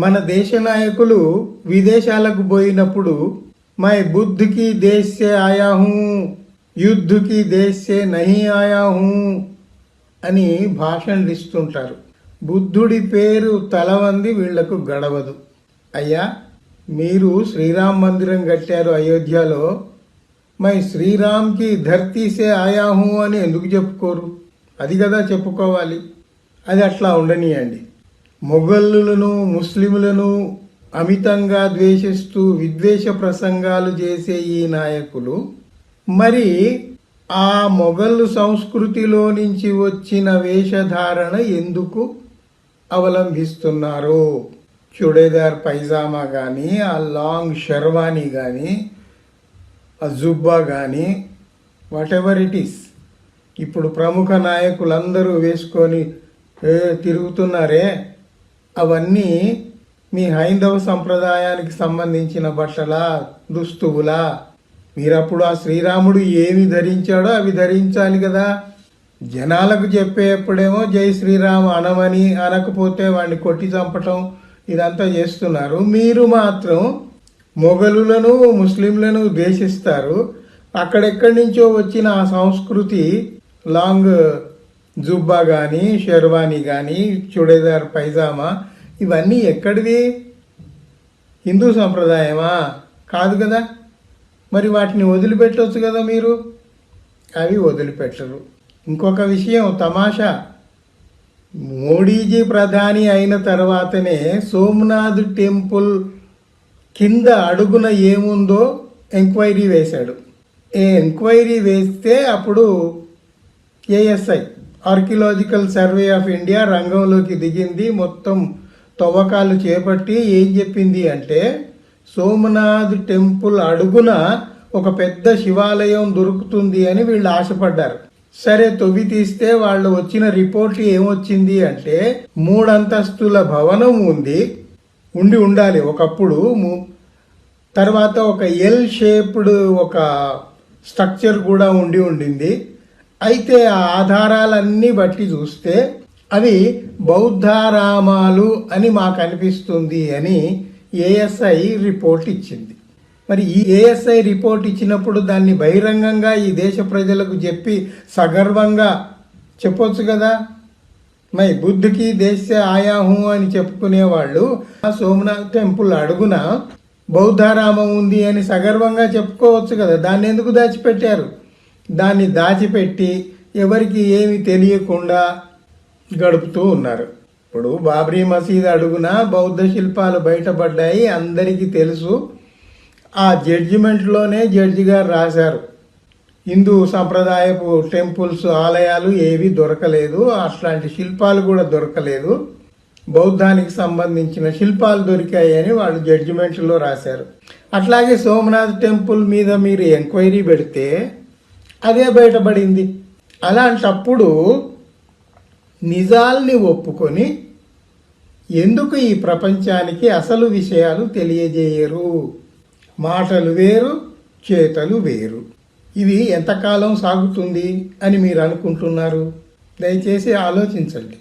మన దేశ నాయకులు విదేశాలకు పోయినప్పుడు మై బుద్ధ్ కి దేశ్ సే ఆయా హూ, యుద్ధ్ కి దేశ్ సే నహీ ఆయా హూ అని భాషణలు ఇస్తుంటారు. బుద్ధుడి పేరు తలవంది వీళ్లకు గడవదు. అయ్యా, మీరు శ్రీరామ్ మందిరం కట్టారు అయోధ్యలో, మై శ్రీరామ్కి ధర్తీ సే ఆయా హూ అని ఎందుకు చెప్పుకోరు? అది కదా చెప్పుకోవాలి. అది అట్లా ఉండనియండి. మొఘలులను ముస్లింలను అమితంగా ద్వేషిస్తూ విద్వేష ప్రసంగాలు చేసే ఈ నాయకులు మరి ఆ మొఘలు సంస్కృతిలో నుంచి వచ్చిన వేషధారణ ఎందుకు అవలంబిస్తున్నారు? చుడేదార్ పైజామా కానీ, ఆ లాంగ్ షెర్వానీ కానీ, ఆ జుబ్బా కానీ, వాట్ ఎవర్ ఇట్ ఈస్, ఇప్పుడు ప్రముఖ నాయకులందరూ వేసుకొని తిరుగుతున్నారే, అవన్నీ మీ హైందవ సంప్రదాయానికి సంబంధించిన బట్టలా, దుస్తువులా? మీరప్పుడు ఆ శ్రీరాముడు ఏమి ధరించాడో అవి ధరించాలి కదా. జనాలకు చెప్పేప్పుడేమో జై శ్రీరామ్ అనమని, అనకపోతే వాడిని కొట్టి చంపటం, ఇదంతా చేస్తున్నారు. మీరు మాత్రం మొఘలులను ముస్లింలను ద్వేషిస్తారు. అక్కడెక్కడి నుంచో వచ్చిన ఆ సంస్కృతి, లాంగ్ జుబ్బా కానీ, షెర్వానీ కానీ, చుడేదార్ పైజామా, ఇవన్నీ ఎక్కడివి? హిందూ సంప్రదాయమా? కాదు కదా. మరి వాటిని వదిలిపెట్టవచ్చు కదా మీరు. అవి వదిలిపెట్టరు. ఇంకొక విషయం తమాషా, మోడీజీ ప్రధాని అయిన తర్వాతనే సోమనాథ్ టెంపుల్ కింద అడుగున ఏముందో ఎంక్వైరీ వేశాడు. ఎంక్వైరీ వేస్తే అప్పుడు ASI, archaeological survey of India, రంగంలోకి దిగింది. మొత్తం తవ్వకాలు చేపట్టి ఏం చెప్పింది అంటే, సోమనాథ్ టెంపుల్ అడుగున ఒక పెద్ద శివాలయం దొరుకుతుంది అని వీళ్ళు ఆశపడ్డారు. సరే, తొవ్వి తీస్తే వాళ్ళు వచ్చిన రిపోర్ట్ ఏమొచ్చింది అంటే, 3 అంతస్తుల భవనం ఉండాలి ఒకప్పుడు. తర్వాత ఒక ఎల్ షేప్డ్ ఒక స్ట్రక్చర్ కూడా ఉండింది. అయితే ఆ ఆధారాలన్నీ బట్టి చూస్తే అవి బౌద్ధారామాలు అని మాకు అనిపిస్తుంది అని ఏఎస్ఐ రిపోర్ట్ ఇచ్చింది. మరి ఈ ఏఎస్ఐ రిపోర్ట్ ఇచ్చినప్పుడు దాన్ని బహిరంగంగా ఈ దేశ ప్రజలకు చెప్పి సగర్వంగా చెప్పొచ్చు కదా. మై బుద్ధకి దేశ ఆయా హూ అని చెప్పుకునేవాళ్ళు సోమనాథ్ టెంపుల్ అడుగున బౌద్ధారామం ఉంది అని సగర్వంగా చెప్పుకోవచ్చు కదా. దాన్ని ఎందుకు దాచిపెట్టారు? దాన్ని దాచిపెట్టి ఎవరికి ఏమి తెలియకుండా గడుపుతూ ఉన్నారు. ఇప్పుడు బాబ్రీ మసీద్ అడుగున బౌద్ధ శిల్పాలు బయటపడ్డాయి, అందరికీ తెలుసు. ఆ జడ్జిమెంట్లోనే జడ్జి గారు రాశారు, హిందూ సంప్రదాయపు టెంపుల్స్, ఆలయాలు ఏవి దొరకలేదు, అట్లాంటి శిల్పాలు కూడా దొరకలేదు, బౌద్ధానికి సంబంధించిన శిల్పాలు దొరికాయి అని వాళ్ళు జడ్జిమెంట్లో రాశారు. అట్లాగే సోమనాథ్ టెంపుల్ మీద మీరు ఎంక్వైరీ పెడితే అదే బయటపడింది. అలాంటప్పుడు నిజాల్ని ఒప్పుకొని ఎందుకు ఈ ప్రపంచానికి అసలు విషయాలు తెలియజేయరు? మాటలు వేరు, చేతలు వేరు. ఇది ఎంతకాలం సాగుతుంది అని మీరు అనుకుంటున్నారు? దయచేసి ఆలోచించండి.